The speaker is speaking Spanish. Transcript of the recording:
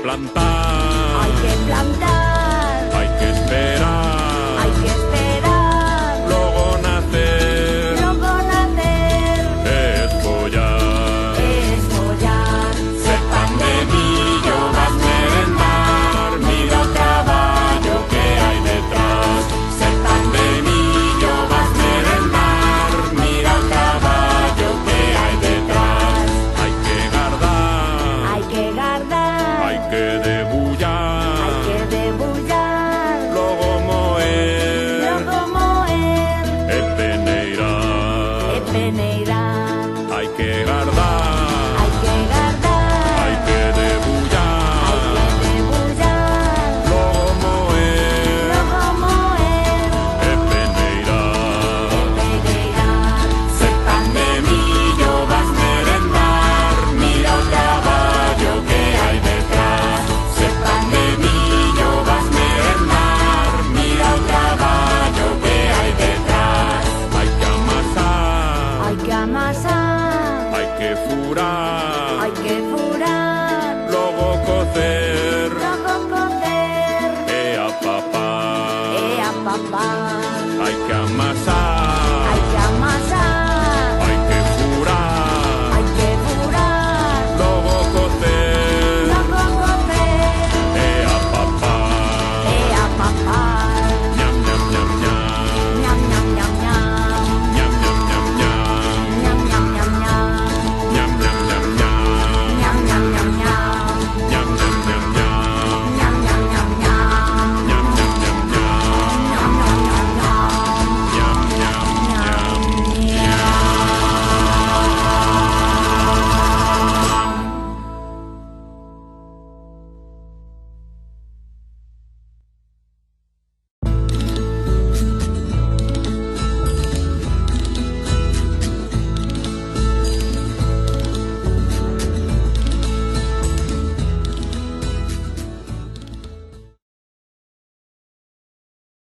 plantar, hay que plantar, hay que esperar, hay que esperar, luego nacer, es follar, ser pan de millo, vas merendar, mira el traballo que hay detrás. Ser pan de millo, vas merendar, mira el traballo que hay detrás. hay que guardar, Hay que guardar, hay que debullar, hay que debullar, luego moer, luego moer, e peneirar, peneirar. hay que guardar, Hay que guardar, hay que debullar, debullar, luego moer, luego moer, e peneirar. peneirar. Ser pan de millo, vas merendar, mira el traballo que hay detrás. Ser pan de millo, vas merendar, mira el traballo que hay detrás. Hay que amasar, Hay que amasar, hay que furar, hay que